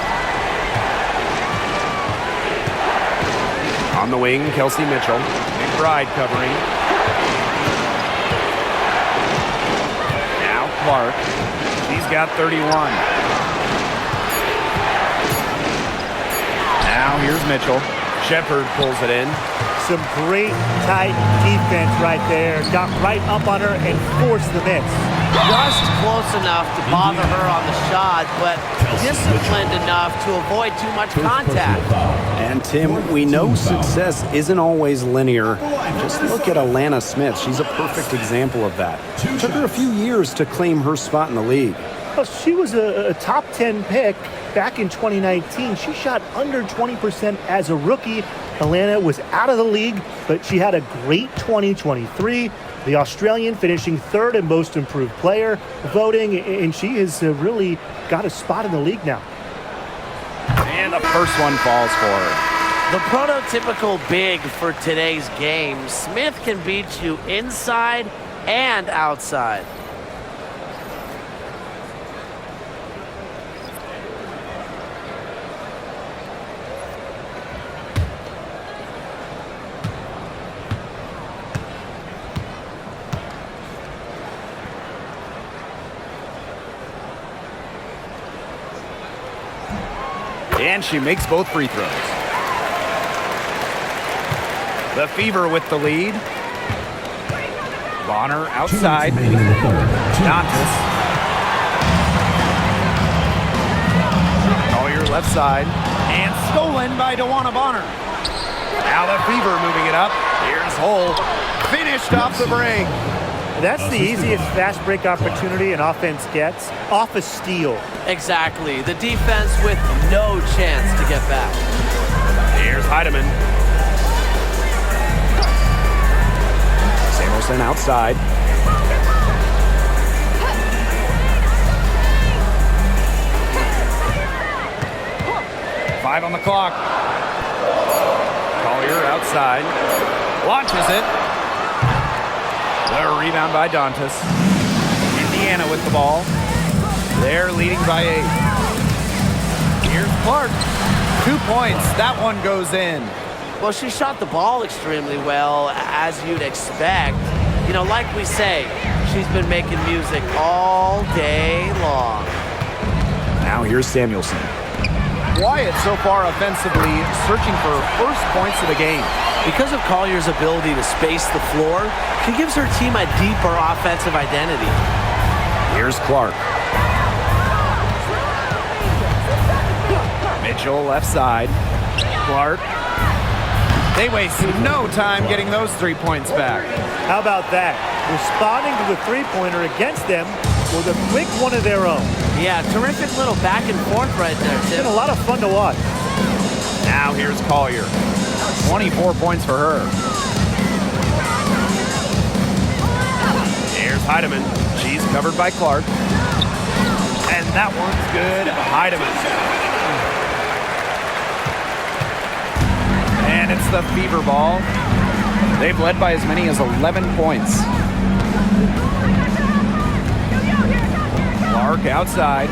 A: On the wing, Kelsey Mitchell. McBride covering. Now Clark. She's got 31. Now here's Mitchell. Shepard pulls it in.
C: Some great tight defense right there. Got right up on her and forced the miss.
E: just close enough to bother her on the shot, but disciplined enough to avoid too much contact.
B: And Tim, we know success isn't always linear. Just look at Alana Smith. She's a perfect example of that. It took her a few years to claim her spot in the league.
C: Well, she was a top 10 pick back in 2019. She shot under 20% as a rookie. Alana was out of the league, but she had a great 2023. The Australian finishing third in most improved player voting, and she has really got a spot in the league now.
A: And the first one falls for her.
E: The prototypical big for today's game. Smith can beat you inside and outside.
A: And she makes both free throws. The Fever with the lead. Bonner outside. Dantas. Collier left side. And stolen by DeWanna Bonner. Now the Fever moving it up. Here's Hull. Finished off the break.
C: That's the easiest fast break opportunity an offense gets, off a steal.
E: Exactly. The defense with no chance to get back.
A: Here's Heidemann.
B: Samuelson outside.
A: Five on the clock. Collier outside. Launches it. The rebound by Dantas. Indiana with the ball. They're leading by 8. Here's Clark. 2 points. That one goes in.
E: Well, she shot the ball extremely well, as you'd expect. You know, like we say, she's been making music all day long.
B: Now here's Samuelson.
A: Wyatt so far offensively searching for first points of the game.
E: Because of Collier's ability to space the floor, she gives her team a deeper offensive identity.
B: Here's Clark.
A: Mitchell left side. Clark. They waste no time getting those 3 points back.
C: How about that? Responding to the three-pointer against them with a quick one of their own.
E: Yeah, terrific little back and forth right there,
C: It's
E: Tim.
C: been a lot of fun to watch.
A: Now here's Collier. 24 points for her. Here's Heidemann. She's covered by Clark. And that one's good. Heidemann. And it's the Fever ball. They've led by as many as 11 points. Clark outside.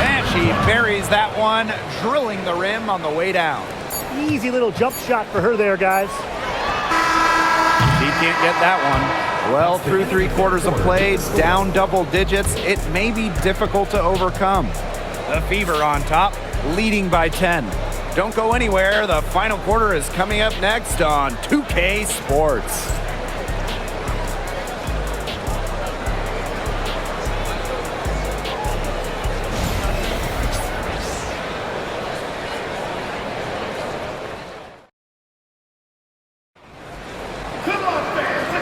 A: And she buries that one, drilling the rim on the way down.
C: Easy little jump shot for her there, guys.
A: He can't get that one. Well, through 3 quarters of play, down double digits, it may be difficult to overcome. The Fever on top, leading by 10. Don't go anywhere. The final quarter is coming up next on 2K Sports.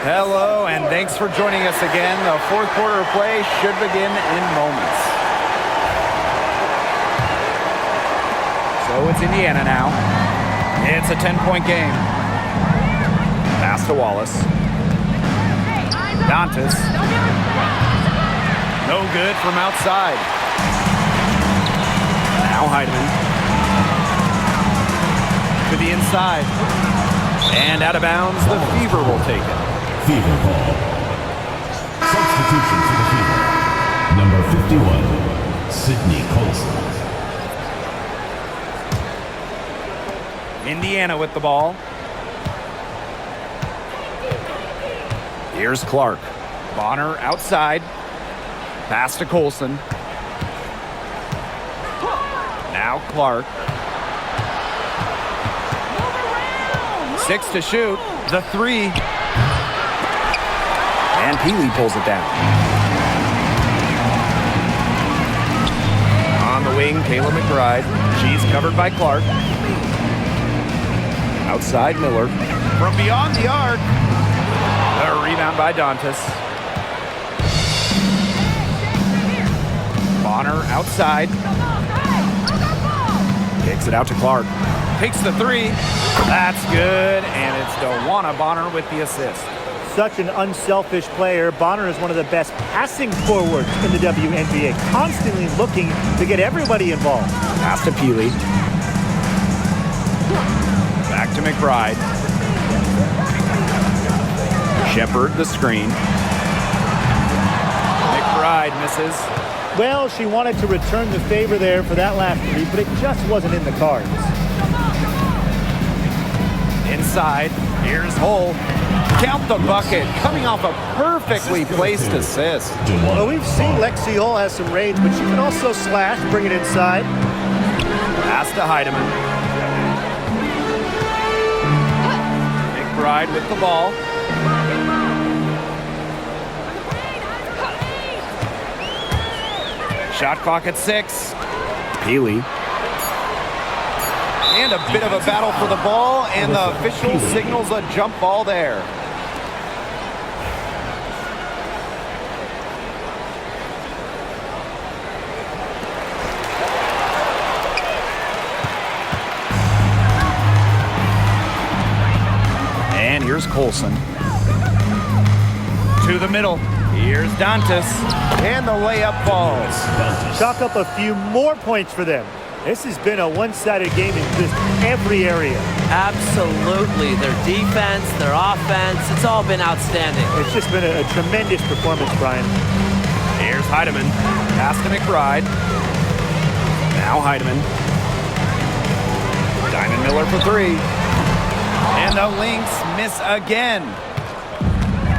A: Hello, and thanks for joining us again. The fourth quarter of play should begin in moments. So it's Indiana now. It's a 10-point game. Pass to Wallace. Dantas. No good from outside. Now Heidemann. To the inside. And out of bounds, the Fever will take it.
F: Fever ball. Substitution for the Fever. Number 51, Sydney Colson.
A: Indiana with the ball.
B: Here's Clark.
A: Bonner outside. Pass to Colson. Now Clark. 6 to shoot. The 3.
B: And Peely pulls it down.
A: On the wing, Kayla McBride. She's covered by Clark. Outside Miller. From beyond the arc. The rebound by Dantas. Bonner outside.
B: Kicks it out to Clark.
A: Takes the 3. That's good. And it's DeWanna Bonner with the assist.
C: Such an unselfish player. Bonner is one of the best passing forwards in the WNBA, constantly looking to get everybody involved.
B: Pass to Peely.
A: Back to McBride. Shepard the screen. McBride misses.
C: Well, she wanted to return the favor there for that last 3, but it just wasn't in the cards.
A: Inside, here's Hull. Count the bucket, coming off a perfectly placed assist.
C: Well, we've seen Lexi Hull has some range, but she can also slash, bring it inside.
A: Pass to Heidemann. McBride with the ball. Shot clock at 6.
B: Peely.
A: And a bit of a battle for the ball, and the official signals a jump ball there. And here's Colson. To the middle. Here's Dantas. And the layup falls.
C: Chalk up a few more points for them. This has been a one-sided game in just every area.
E: Absolutely. Their defense, their offense, it's all been outstanding.
C: It's just been a tremendous performance, Brian.
A: Here's Heidemann. Pass to McBride. Now Heidemann. Diamond Miller for 3. And the Lynx miss again.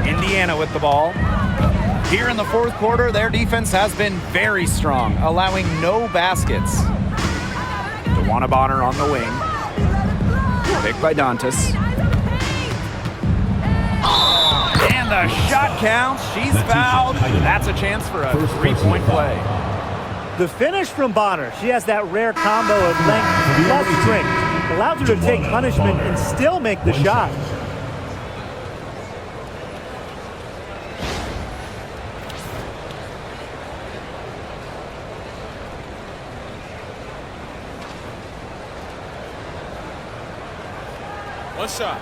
A: Indiana with the ball. Here in the fourth quarter, their defense has been very strong, allowing no baskets. DeWanna Bonner on the wing. Picked by Dantas. And the shot counts. She's fouled. That's a chance for a 3-point play.
C: The finish from Bonner. She has that rare combo of length plus strength. Allows her to take punishment and still make the shot.
G: One shot.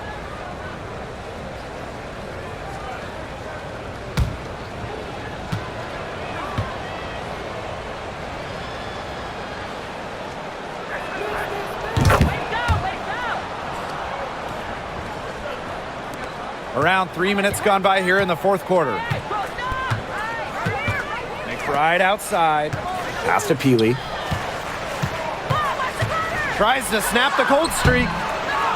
A: Around 3 minutes gone by here in the fourth quarter. McBride outside.
B: Pass to Peely.
A: Tries to snap the cold streak.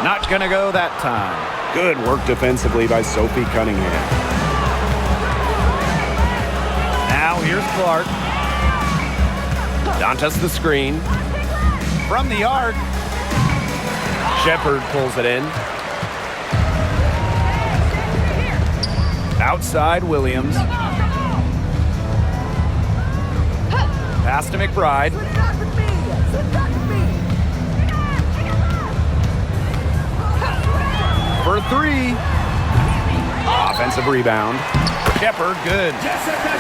A: Not gonna go that time.
B: Good work defensively by Sophie Cunningham.
A: Now here's Clark. Dantas the screen. From the arc. Shepard pulls it in. Outside Williams. Pass to McBride. For 3.
B: Offensive rebound.
A: Shepard, good.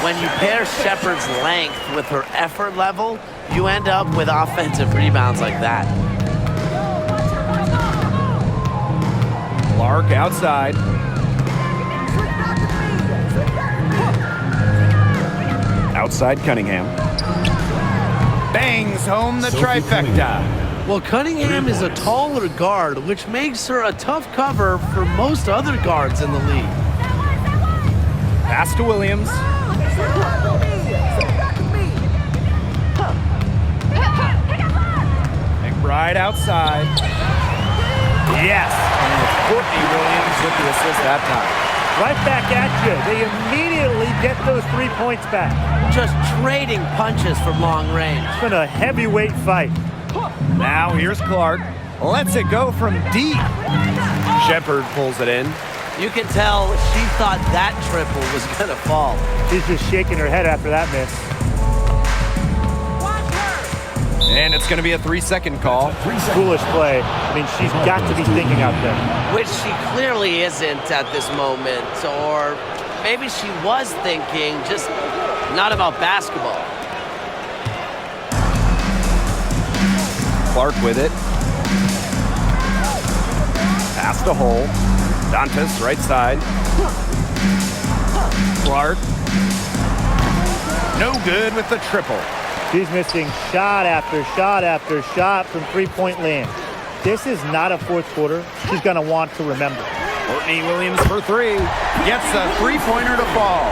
E: When you pair Shepard's length with her effort level, you end up with offensive rebounds like that.
A: Clark outside. Outside Cunningham. Bangs home the trifecta.
D: Well, Cunningham is a taller guard, which makes her a tough cover for most other guards in the league.
A: Pass to Williams. McBride outside. Yes. And it's Courtney Williams with the assist that time.
C: Right back at you. They immediately get those 3 points back.
E: Just trading punches from long range.
C: It's been a heavyweight fight.
A: Now here's Clark. Lets it go from deep. Shepard pulls it in.
E: You can tell she thought that triple was going to fall.
C: She's just shaking her head after that miss.
A: And it's going to be a 3-second call.
C: Foolish play. I mean, she's got to be thinking out there.
E: Which she clearly isn't at this moment. Or maybe she was thinking, just not about basketball.
A: Clark with it. Pass to Hole. Dantas, right side. Clark. No good with the triple.
C: She's missing shot after shot after shot from three-point land. This is not a fourth quarter she's going to want to remember.
A: Courtney Williams for three. Gets a three-pointer to fall.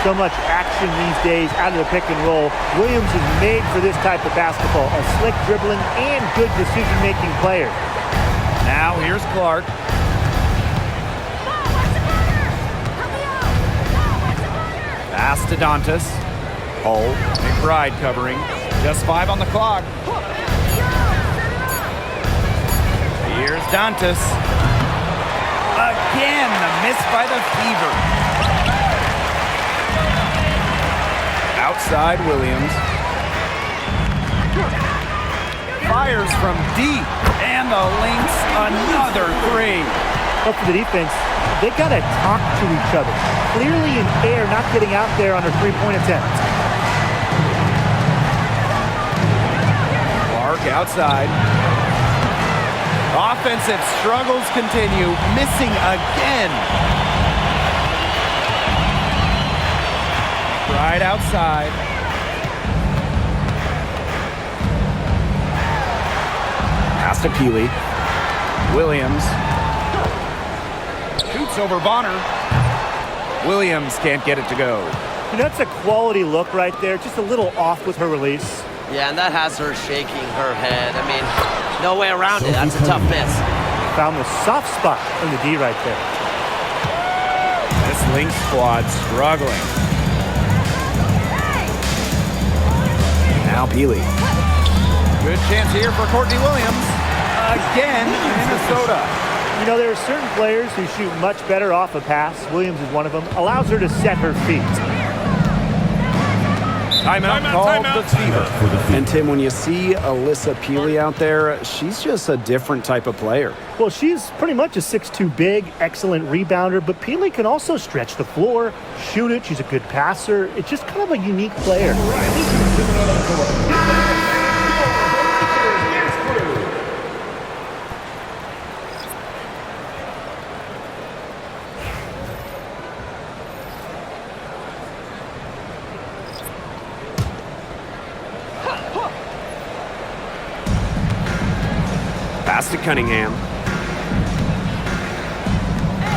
C: So much action these days out of the pick and roll. Williams is made for this type of basketball. A slick dribbling and good decision-making player.
A: Now here's Clark. Pass to Dantas. Hole. McBride covering. Just 5 on the clock. Here's Dantas. Again, the miss by the Fever. Outside Williams. Fires from deep. And the Lynx, another three.
C: But for the defense, they got to talk to each other. Clearly in air, not getting out there on her three-point attempt.
A: Clark outside. Offensive struggles continue. Missing again. Right outside. Pass to Peely. Williams. Shoots over Bonner. Williams can't get it to go.
C: And that's a quality look right there. Just a little off with her release.
E: Yeah, and that has her shaking her head. I mean, no way around it. That's a tough miss.
C: Found the soft spot in the D right there.
A: This Lynx squad struggling. Now Peely. Good chance here for Courtney Williams. Again, Minnesota.
C: You know, there are certain players who shoot much better off a pass. Williams is one of them. Allows her to set her feet.
A: Timeout called the Fever.
B: And Tim, when you see Alyssa Peely out there, she's just a different type of player.
C: Well, she's pretty much a 6'2" big, excellent rebounder, but Peely can also stretch the floor, shoot it. She's a good passer. It's just kind of a unique player.
A: Pass to Cunningham.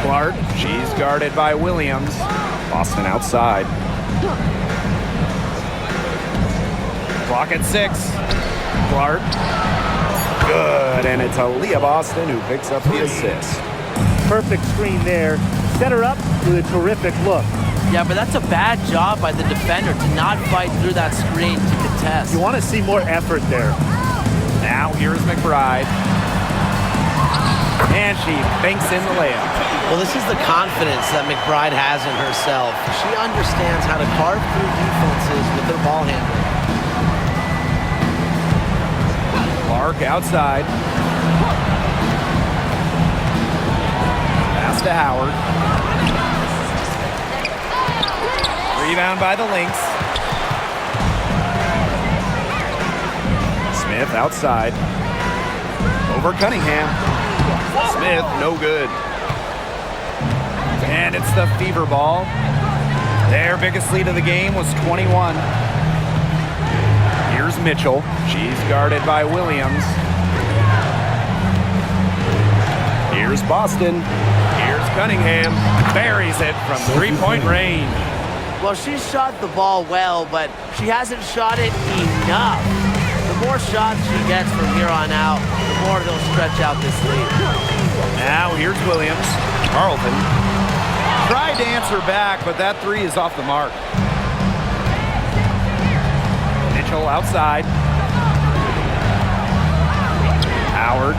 A: Clark, she's guarded by Williams. Boston outside. Clock at 6. Clark. Good, and it's Aaliyah Boston who picks up the assist.
C: Perfect screen there. Set her up with a terrific look.
E: Yeah, but that's a bad job by the defender to not fight through that screen to contest.
C: You want to see more effort there.
A: Now here's McBride. And she banks in the layup.
E: Well, this is the confidence that McBride has in herself. She understands how to carve through defenses with her ball handling.
A: Clark outside. Pass to Howard. Rebound by the Lynx. Smith outside. Over Cunningham. Smith, no good. And it's the Fever ball. Their biggest lead of the game was 21. Here's Mitchell. She's guarded by Williams. Here's Boston. Here's Cunningham. Buries it from three-point range.
E: Well, she shot the ball well, but she hasn't shot it enough. The more shots she gets from here on out, the more they'll stretch out this lead.
A: Now here's Williams. Carlton tried to answer back, but that three is off the mark. Mitchell outside. Howard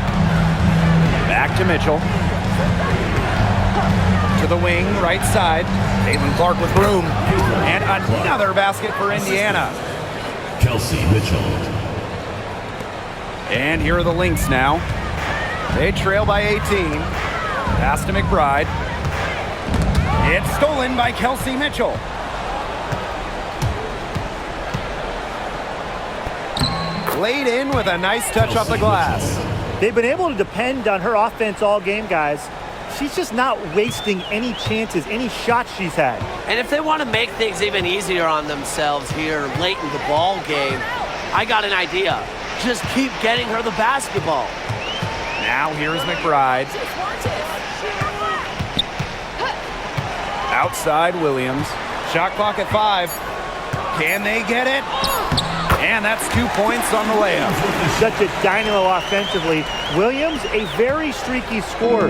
A: to Mitchell. To the wing, right side. Caitlin-Clark with room. And another basket for Indiana.
F: Kelsey Mitchell.
A: And here are the Lynx now. They trail by 18. Pass to McBride. It's stolen by Kelsey Mitchell. Laid in with a nice touch off the glass.
C: They've been able to depend on her offense all game, guys. She's just not wasting any chances, any shots she's had.
E: And if they want to make things even easier on themselves here late in the ball game, I got an idea. Just keep getting her the basketball.
A: Now here's McBride. Outside Williams. Shot clock at 5. Can they get it? And that's 2 points on the layup.
C: Such a dynamo offensively. Williams, a very streaky scorer.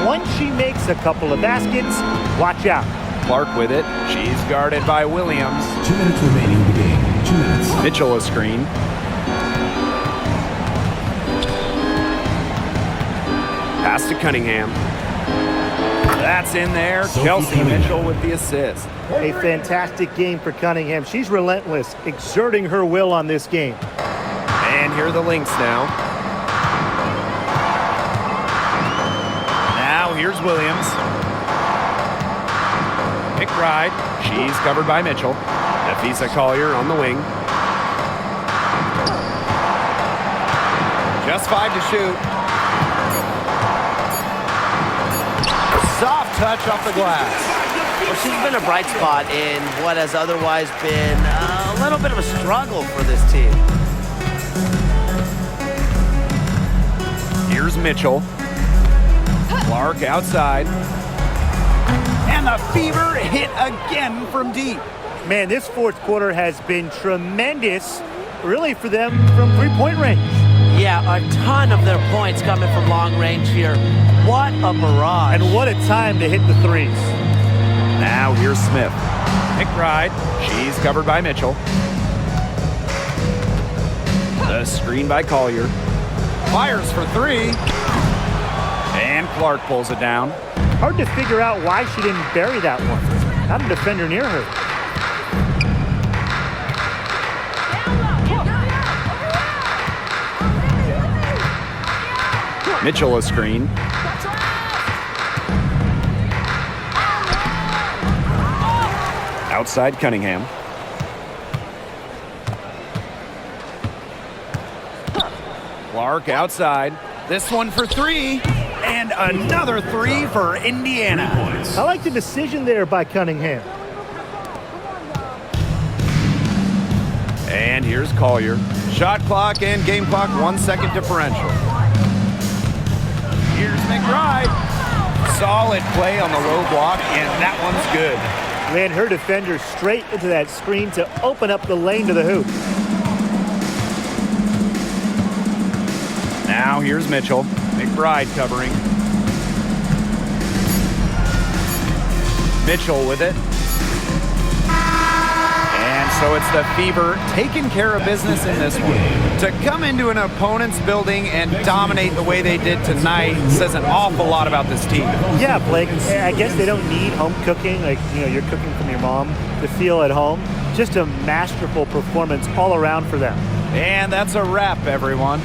C: Once she makes a couple of baskets, watch out.
A: Clark with it. She's guarded by Williams.
F: 2 minutes remaining in the game. 2 minutes.
A: Mitchell a screen. Pass to Cunningham. That's in there. Kelsey Mitchell with the assist.
C: A fantastic game for Cunningham. She's relentless, exerting her will on this game.
A: And here are the Lynx now. Now here's Williams. McBride. She's covered by Mitchell. Nafisa Collier on the wing. Just 5 to shoot. Soft touch off the glass.
E: Well, she's been a bright spot in what has otherwise been a little bit of a struggle for this team.
A: Here's Mitchell. Clark outside. And the fever hit again from deep.
C: Man, this fourth quarter has been tremendous, really, for them from three-point range.
E: Yeah, a ton of their points coming from long range here. What a barrage.
C: And what a time to hit the threes.
A: Now here's Smith. McBride. She's covered by Mitchell. The screen by Collier. Fires for 3. And Clark pulls it down.
C: Hard to figure out why she didn't bury that one. Not a defender near her.
A: Mitchell a screen. Outside Cunningham. Clark outside. This one for 3. And another 3 for Indiana.
C: I like the decision there by Cunningham.
A: And here's Collier. Shot clock and game clock 1 second differential. Here's McBride. Solid play on the low block, and that one's good.
C: Ran her defender straight into that screen to open up the lane to the hoop.
A: Now here's Mitchell. McBride covering. Mitchell with it. And so it's the Fever taking care of business in this one. To come into an opponent's building and dominate the way they did tonight says an awful lot about this team.
C: Yeah, Blake, I guess they don't need home cooking, like, you're cooking from your mom, to feel at home. Just a masterful performance all around for them.
A: And that's a wrap, everyone.